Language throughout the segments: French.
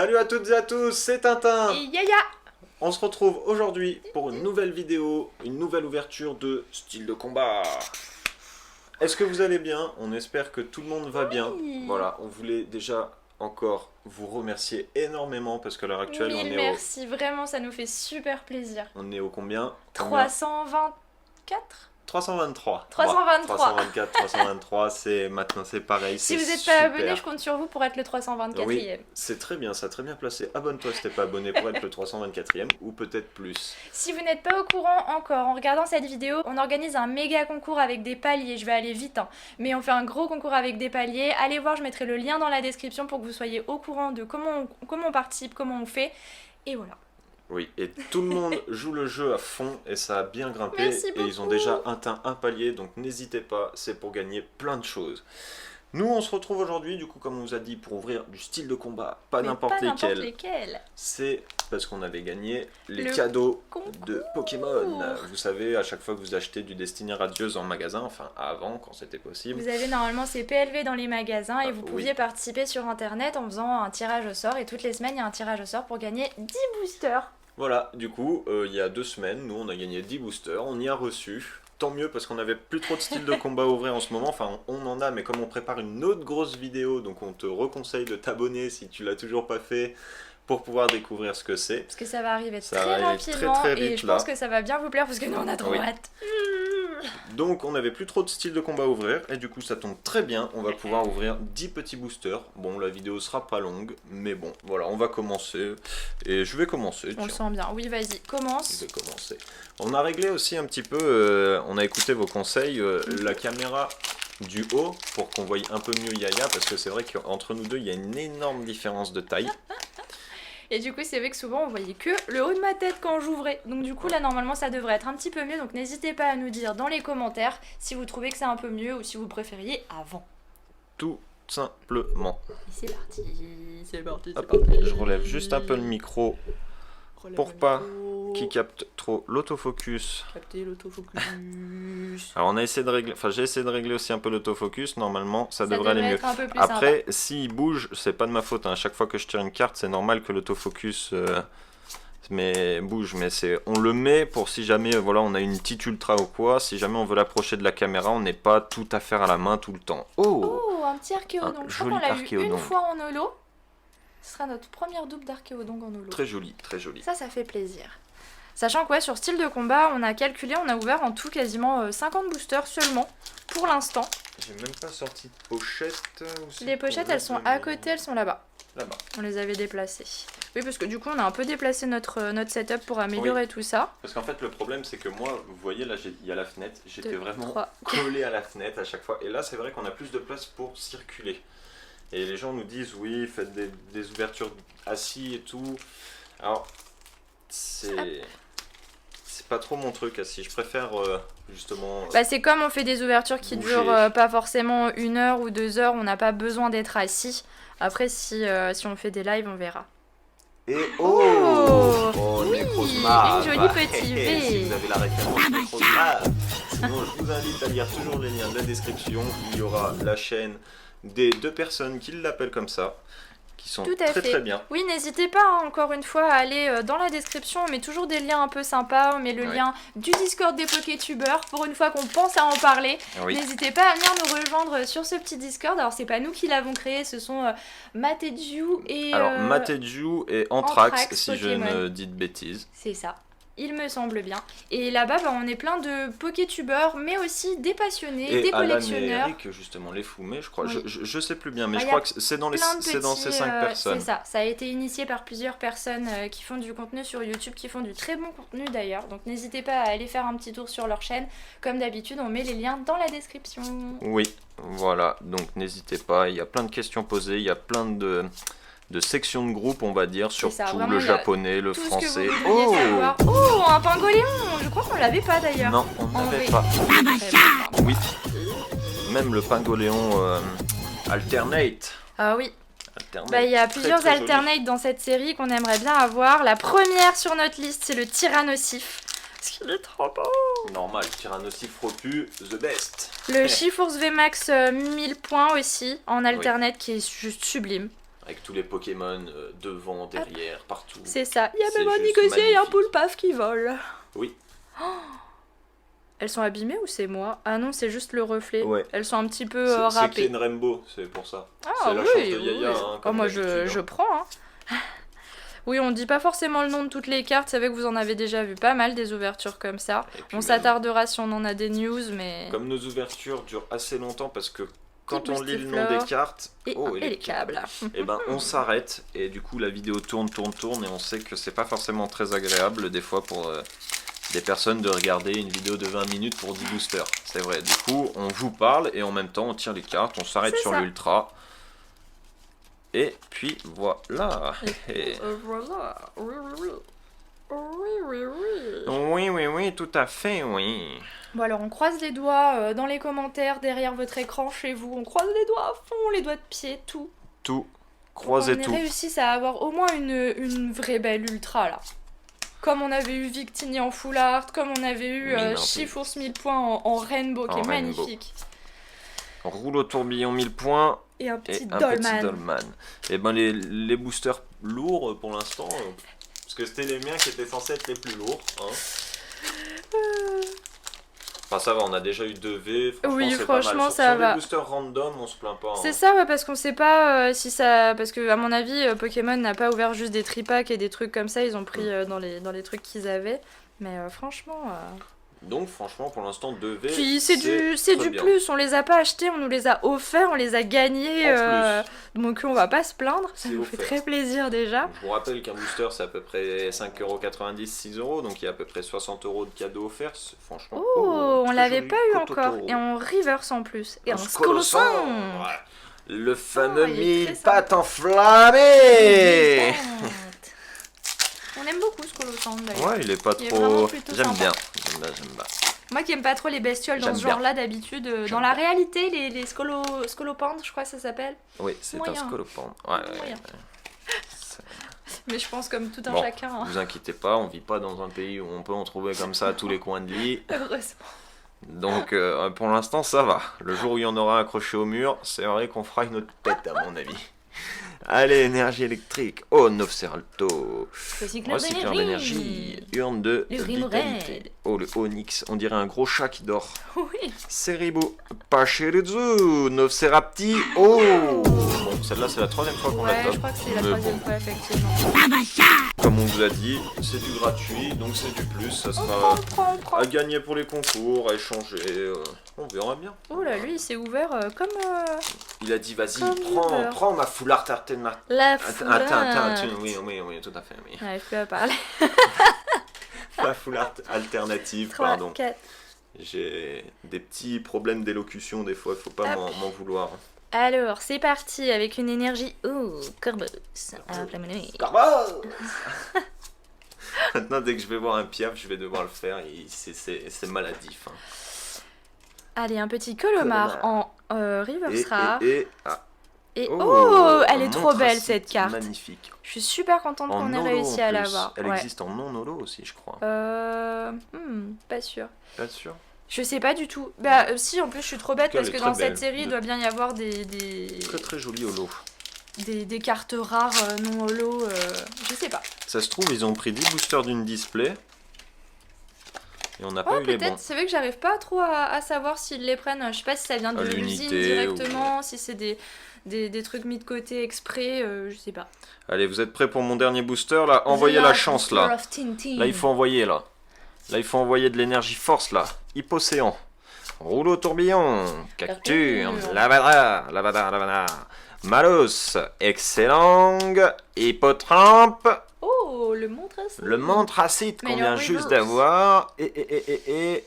Salut à toutes et à tous, c'est Tintin. Et Yaya. On se retrouve aujourd'hui pour une nouvelle vidéo, une nouvelle ouverture de style de combat. Est-ce que vous allez bien? On espère que tout le monde va bien. Voilà, on voulait déjà encore vous remercier énormément parce qu'à l'heure actuelle, merci, vraiment, ça nous fait super plaisir. On est au combien? 324 323. 323. 324, 323, c'est maintenant c'est pareil. Si vous n'êtes pas abonné, je compte sur vous pour être le 324e. Oui, c'est très bien, ça a très bien placé. Abonne-toi si t'es pas abonné pour être le 324e ou peut-être plus. Si vous n'êtes pas au courant encore, en regardant cette vidéo, on organise un méga concours avec des paliers. Je vais aller vite, hein. Mais on fait un gros concours avec des paliers. Allez voir, je mettrai le lien dans la description pour que vous soyez au courant de comment on participe, comment on fait. Et voilà. Oui, et tout le monde joue le jeu à fond et ça a bien grimpé. Merci beaucoup. Et ils ont déjà atteint un palier, donc n'hésitez pas, c'est pour gagner plein de choses. Nous, on se retrouve aujourd'hui, du coup, comme on vous a dit, pour ouvrir du style de combat, pas n'importe lesquels. C'est parce qu'on avait gagné les cadeaux de Pokémon. Vous savez, à chaque fois que vous achetez du Destiné Radieuse en magasin, enfin avant, quand c'était possible. Vous avez normalement ces PLV dans les magasins et vous pouviez participer sur internet en faisant un tirage au sort. Et toutes les semaines, il y a un tirage au sort pour gagner 10 boosters. Voilà, du coup, il y a 2 semaines, nous on a gagné 10 boosters, on y a reçu. Tant mieux parce qu'on avait plus trop de styles de combat à ouvrir en ce moment, enfin on en a, mais comme on prépare une autre grosse vidéo, donc on te reconseille de t'abonner si tu l'as toujours pas fait pour pouvoir découvrir ce que c'est. Parce que ça va arriver très rapidement très vite, et je pense que ça va bien vous plaire parce que nous on a trop hâte. Donc on avait plus trop de styles de combat à ouvrir et du coup ça tombe très bien, on va pouvoir ouvrir 10 petits boosters. Bon, la vidéo sera pas longue, mais bon, voilà, on va commencer et je vais commencer. On le sent bien, oui vas-y, commence. Je vais commencer. On a réglé aussi un petit peu, on a écouté vos conseils, la caméra du haut pour qu'on voie un peu mieux Yaya parce que c'est vrai qu'entre nous deux il y a une énorme différence de taille. Et du coup, c'est vrai que souvent on voyait que le haut de ma tête quand j'ouvrais. Donc du coup, là normalement ça devrait être un petit peu mieux. Donc n'hésitez pas à nous dire dans les commentaires si vous trouvez que c'est un peu mieux ou si vous préfériez avant. Tout simplement. Et c'est parti. C'est parti. Je relève juste un peu le micro pour pas qu'il capte trop l'autofocus. Capter l'autofocus. Alors on a essayé de régler, enfin j'ai essayé de régler aussi un peu l'autofocus, normalement ça devrait aller mieux. Un peu plus après, s'il bouge, c'est pas de ma faute, hein. À chaque fois que je tire une carte, c'est normal que l'autofocus bouge, mais on le met pour si jamais voilà, on a une petite ultra ou quoi, si jamais on veut l'approcher de la caméra, on n'est pas tout à faire à la main tout le temps. Oh, un petit Archéodon. Je crois qu'on l'a eu une fois en holo. Ce sera notre première double d'Archéodon en holo. Très joli, très joli. Ça fait plaisir. Sachant que sur style de combat, on a calculé, on a ouvert en tout quasiment 50 boosters seulement, pour l'instant. J'ai même pas sorti de pochette. Les pochettes, elles sont à côté, elles sont là-bas. Là-bas. On les avait déplacées. Oui, parce que du coup, on a un peu déplacé notre setup pour améliorer tout ça. Parce qu'en fait, le problème, c'est que moi, vous voyez, là, il y a la fenêtre. J'étais vraiment collé à la fenêtre à chaque fois. Et là, c'est vrai qu'on a plus de place pour circuler. Et les gens nous disent, oui, faites des ouvertures assis et tout. Alors, c'est pas trop mon truc assis. Je préfère justement... c'est comme on fait des ouvertures qui durent pas forcément 1 heure ou 2 heures. On n'a pas besoin d'être assis. Après, si on fait des lives, on verra. Et oui, Necrozma, une jolie petite V. Si vous avez la référence Necrozma. Sinon, je vous invite à lire toujours les liens de la description. Il y aura la chaîne des 2 personnes qui l'appellent comme ça, qui sont très bien. Oui, n'hésitez pas encore une fois à aller dans la description, on met toujours des liens un peu sympas, on met le lien du Discord des Pokétubers pour une fois qu'on pense à en parler. N'hésitez pas à venir nous rejoindre sur ce petit Discord. Alors c'est pas nous qui l'avons créé, ce sont Mateju et et Anthrax si je ne dis de bêtises. C'est ça. Il me semble bien. Et là-bas, on est plein de Pokétubers, mais aussi des passionnés, des collectionneurs. Et Eric, justement, les Fumés, je crois. Je sais plus bien, mais je crois que c'est dans ces 5 personnes. C'est ça. Ça a été initié par plusieurs personnes qui font du contenu sur YouTube, qui font du très bon contenu d'ailleurs. Donc n'hésitez pas à aller faire un petit tour sur leur chaîne. Comme d'habitude, on met les liens dans la description. Oui, voilà. Donc n'hésitez pas. Il y a plein de questions posées. Il y a plein de sections de groupe, on va dire, sur tout, le japonais, le français. Un Pingoléon. Je crois qu'on l'avait pas d'ailleurs. Non, on n'avait pas. Oui, même le Pingoléon Alternate. Ah oui. Il y a plusieurs Alternates dans cette série qu'on aimerait bien avoir. La première sur notre liste, c'est le Tyrannosif. Parce qu'il est trop beau. Normal, Tyrannosif Ropu, the best. Le Shiforce VMAX 1000 points aussi, en alternate, qui est juste sublime. avec tous les Pokémon devant, derrière, partout. C'est ça. Il y a même un Nicosia et un Poulpaf qui volent. Oui. Oh, elles sont abîmées ou c'est moi? Ah non, c'est juste le reflet. Ouais. Elles sont un petit peu râpées. C'est Clean Rainbow, c'est pour ça. Ah c'est la chance de Yaya. Hein, oh, moi je prends. Hein. Oui, on dit pas forcément le nom de toutes les cartes. C'est vrai que vous en avez déjà vu pas mal des ouvertures comme ça. On s'attardera si on en a des news, mais... Comme nos ouvertures durent assez longtemps parce que quand on lit le nom des cartes... Et les câbles. Et ben on s'arrête et du coup la vidéo tourne et on sait que c'est pas forcément très agréable des fois pour des personnes de regarder une vidéo de 20 minutes pour 10 boosters. C'est vrai, du coup on vous parle et en même temps on tire les cartes, on s'arrête sur l'ultra. Et puis voilà. Voilà. Oui, tout à fait, oui. Bon alors on croise les doigts dans les commentaires, derrière votre écran, chez vous. On croise les doigts à fond, les doigts de pied, tout. Tout. Croisez tout. On réussit à avoir au moins une vraie belle ultra là. Comme on avait eu Victini en full art, comme on avait eu Chifours 1000 points en rainbow, qui est magnifique. Rouleau tourbillon 1000 points. Et un petit Dolman. Et ben les boosters lourds pour l'instant, parce que c'était les miens qui étaient censés être les plus lourds. Hein. Enfin ça va, on a déjà eu 2V, franchement ça va. Sur les boosters random, on se plaint pas. C'est ça, ouais, parce qu'on sait pas si ça... Parce que à mon avis, Pokémon n'a pas ouvert juste des tripacks et des trucs comme ça, ils ont pris dans les trucs qu'ils avaient. Mais franchement... Donc franchement pour l'instant 2V puis c'est du plus, on les a pas achetés, on nous les a offerts, on les a gagnés, donc on va pas se plaindre, ça nous fait très plaisir déjà. Je vous rappelle qu'un booster c'est à peu près 5,90€, 6€, donc il y a à peu près 60€ de cadeaux offerts, franchement. Oh, on l'avait pas eu encore, et en reverse en plus, et en Skolosson. Le fameux 1000 pattes enflammées. On aime beaucoup ce Skolosson d'ailleurs. Ouais, il est pas trop... J'aime bien. Moi qui aime pas trop les bestioles dans ce genre-là d'habitude, dans la réalité, les Scolopendres, je crois que ça s'appelle. Oui, c'est un Scolopendre. Ouais. Mais je pense comme tout un chacun. Hein. Vous inquiétez pas, on vit pas dans un pays où on peut en trouver comme ça à tous les coins de lit. Heureusement. Donc pour l'instant ça va. Le jour où il y en aura accroché au mur, c'est vrai qu'on fera une autre tête à mon avis. Allez, énergie électrique. Oh, Novceralto. Recycleur d'énergie. Urne de vitalité. Oh, le Onyx. On dirait un gros chat qui dort. Oui. Seribu. Pachirizu. Novcerapti. Oh. Bon, celle-là, c'est la troisième fois qu'on la top. Je crois que c'est la troisième fois, effectivement. Comme on vous a dit, c'est du gratuit, donc c'est du plus. Ça sera à gagner pour les concours, à échanger. On verra bien. Oh là, lui, il s'est ouvert comme... Il a dit, vas-y, prends ma full art alternative. La full art. Oui, tout à fait. Oui. J'arrive plus à parler. La full art alternative, 3, pardon. 4. J'ai des petits problèmes d'élocution des fois, il faut pas m'en vouloir. Alors, c'est parti avec une énergie... Oh, Corvos. Corvos. Maintenant, dès que je vais voir un piaf, je vais devoir le faire. C'est maladif. Hein. Allez, un petit Colomar en Reverse Rare. Et elle est trop belle cette carte. Magnifique. Je suis super contente qu'on ait réussi à l'avoir. Elle existe en non-holo aussi, je crois. Pas sûr. Pas sûr. Je sais pas du tout. Bah si, en plus je suis trop bête parce que dans cette série il doit bien y avoir des... Très très joli holo. Des cartes rares non holo, je sais pas. Ça se trouve, ils ont pris 10 boosters d'une display. Et on n'a pas eu les bons. C'est vrai que j'arrive pas trop à savoir s'ils les prennent. Je sais pas si ça vient de l'usine directement, si c'est des trucs mis de côté exprès, je sais pas. Allez, vous êtes prêts pour mon dernier booster là? Envoyez la chance là. Là il faut envoyer là. Là il faut envoyer de l'énergie force là. Hypocéan. Rouleau tourbillon. Cacturne. Lavada. Malos. Excellent. Hippotrampe. Oh, le montracite. Le montracite qu'on vient juste d'avoir. Et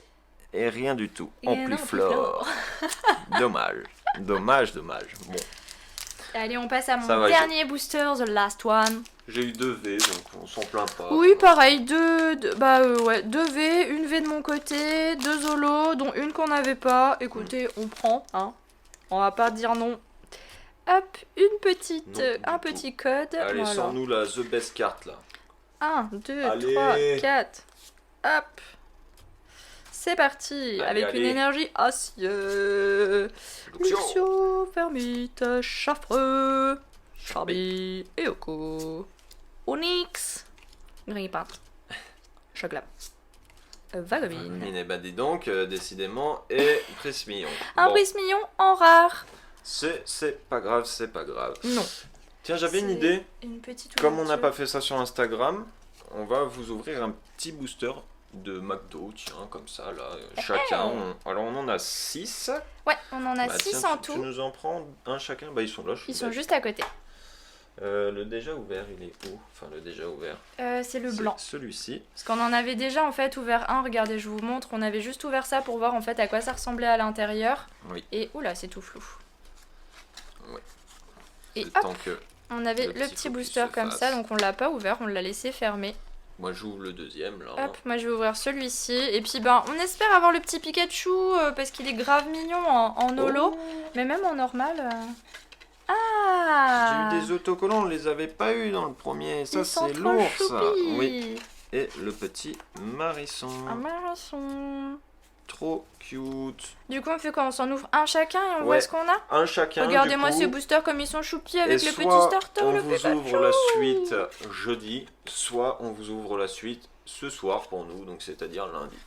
rien du tout. Ampliflore. Dommage. Bon. Allez, on passe à mon dernier booster, the last one. J'ai eu 2V, donc on s'en plaint pas. Oui, pareil, 2V, une V de mon côté, 2 holos, dont une qu'on n'avait pas. Écoutez, on prend, hein. On va pas dire non. Hop, un petit code. Allez, voilà. Sors-nous la The Best Carte, là. 1, 2, 3, 4. Hop. C'est parti, avec une énergie acier. Lucio, Fermite, Chaffreux. Charlie et Oko. Onyx. Grippante. Chocolat. Vagabine. Et bah dis donc, décidément, et Prismillon. Un Prismillon en rare. C'est pas grave, c'est pas grave. Non. Tiens, j'avais une idée. Une petite Comme on n'a pas fait ça sur Instagram, on va vous ouvrir un petit booster de McDo, tiens, comme ça, là, chacun. Alors on en a 6. Ouais, on en a 6 en tout. Tu nous en prends un chacun? Bah ils sont là. Ils sont juste à côté. Le déjà ouvert, il est où? Enfin, le déjà ouvert. C'est le blanc. Celui-ci. Parce qu'on en avait déjà en fait ouvert un, regardez, je vous montre. On avait juste ouvert ça pour voir en fait à quoi ça ressemblait à l'intérieur. Oui. Et oula, c'est tout flou. Oui. Et hop, on avait le petit booster comme ça, donc on l'a pas ouvert, on l'a laissé fermé. Moi j'ouvre le deuxième là. Hop, moi je vais ouvrir celui-ci. Et puis on espère avoir le petit Pikachu parce qu'il est grave mignon en holo. Mais même en normal. Ah! J'ai eu des autocollants, on les avait pas eu dans le premier. Ça c'est lourd ça. Oui. Et le petit Marisson. Un Marisson. Trop cute. Du coup on fait quoi? On s'en ouvre un chacun et on voit ce qu'on a? Un chacun. Regardez-moi ces boosters comme ils sont choupis avec le petit starter. On vous ouvre la suite jeudi, soit on vous ouvre la suite ce soir pour nous, donc c'est-à-dire lundi.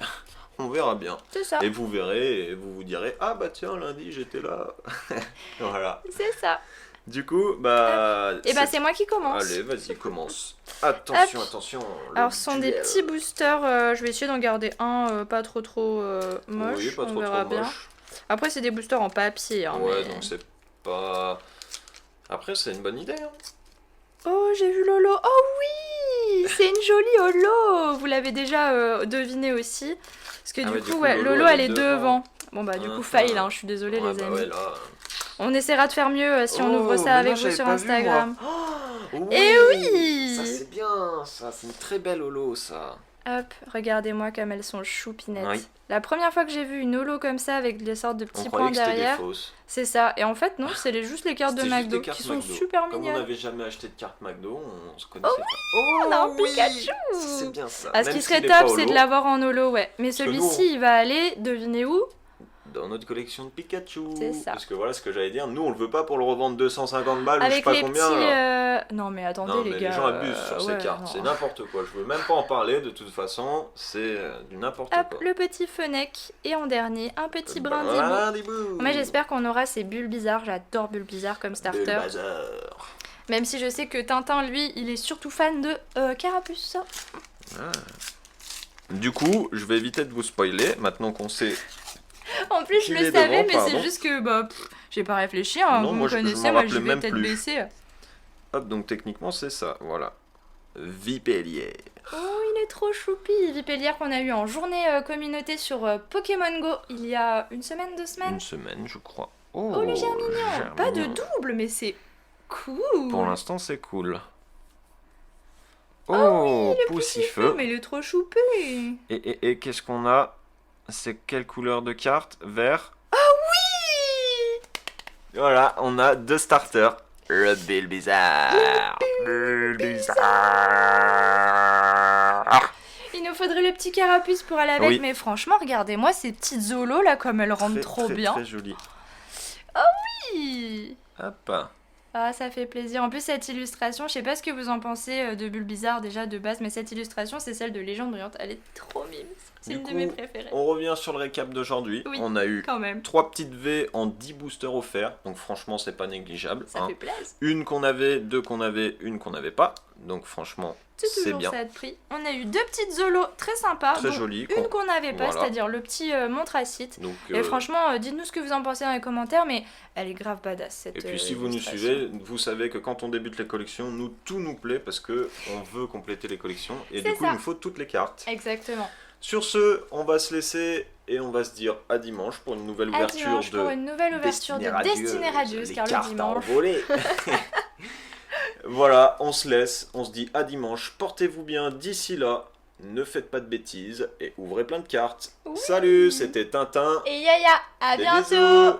On verra bien. C'est ça. Et vous verrez et vous vous direz ah bah tiens lundi j'étais là. Voilà. C'est ça. Du coup et c'est moi qui commence. Allez vas-y commence. Attention attention. Alors ce sont des petits boosters. Je vais essayer d'en garder un pas trop moche. Oui, pas on verra bien. Moche. Après c'est des boosters en papier. Hein, ouais donc c'est pas. Après c'est une bonne idée. Hein. Oh j'ai vu Lolo. Oh oui. C'est une jolie holo. Vous l'avez déjà deviné aussi. Parce que du coup Lolo elle est devant. Bon bah du coup fail hein, je suis désolée les amis. Ouais, là... On essaiera de faire mieux si on ouvre ça avec vous sur Instagram. Oui, et oui. Ça c'est bien, ça c'est une très belle holo ça. Hop, regardez-moi comme elles sont choupinettes. Oui. La première fois que j'ai vu une holo comme ça avec des sortes de petits points derrière, c'est ça. Et en fait non, c'est juste les cartes de McDo qui sont super mignonnes. Comme on n'avait jamais acheté de carte McDo, on se connaissait pas. Oh, on a un Pikachu. C'est bien ça. Ce qui serait top, c'est de l'avoir en holo, ouais. Mais celui-ci, il va aller, devinez où? Dans notre collection de Pikachu. C'est ça. Parce que voilà ce que j'allais dire, nous on le veut pas pour le revendre 250 balles avec ou je sais pas les combien. Petits, non mais attendez non, les mais gars. Les gens abusent sur ces cartes, c'est n'importe quoi. Je veux même pas en parler de toute façon, c'est du n'importe quoi. Le petit Fennec et en dernier un petit Brindibou. Moi j'espère qu'on aura ces Bulbizarre, j'adore Bulbizarre comme starter. Bulbazar. Même si je sais que Tintin lui il est surtout fan de Carapuce. Du coup je vais éviter de vous spoiler maintenant qu'on sait. En plus, je le savais, mais c'est juste que j'ai pas réfléchi. Hein, non, vous me connaissez, moi j'y vais tête baissée. Hop, donc techniquement c'est ça, voilà. Vipellière. Oh, il est trop choupi. Vipellière qu'on a eu en journée communauté sur Pokémon Go il y a une semaine, 2 semaines. Une semaine, je crois. Oh le Germignon. Pas de double, mais c'est cool. Pour l'instant, c'est cool. Oh, oui, Poussifeu. Mais il est trop choupé. Et qu'est-ce qu'on a? C'est quelle couleur de carte? Vert. Oh oui. Voilà, on a 2 starters. Le Bulbizarre. Il nous faudrait le petit Carapuce pour aller avec, mais franchement, regardez-moi ces petites zolos là, comme elles rendent trop bien. Très joli. Oh oui. Hop. Ah, ça fait plaisir. En plus, cette illustration, je sais pas ce que vous en pensez de Bulbizarre déjà de base, mais cette illustration, c'est celle de Légende Brillante. Elle est trop mimes. C'est une de mes préférées. On revient sur le récap d'aujourd'hui. Oui, on a eu quand même 3 petites V en 10 boosters offerts. Donc franchement, c'est pas négligeable. Ça fait plaisir. Une qu'on avait, 2 qu'on avait, une qu'on n'avait pas. Donc franchement, c'est bien. Ça de prix. On a eu 2 petites zolos très sympas. Très jolies. Une qu'on n'avait pas, c'est-à-dire le petit Montracite. Donc, et franchement, dites-nous ce que vous en pensez dans les commentaires, mais elle est grave badass cette Et puis si vous nous suivez, vous savez que quand on débute les collections, tout nous plaît parce que on veut compléter les collections. Et du coup, il nous faut toutes les cartes. Exactement. Sur ce, on va se laisser et on va se dire à dimanche pour une nouvelle ouverture de Destinée Radieuse, car le dimanche. Voilà, on se laisse, on se dit à dimanche. Portez-vous bien d'ici là, ne faites pas de bêtises et ouvrez plein de cartes. Oui. Salut, c'était Tintin et Yaya, à bientôt. Bisous.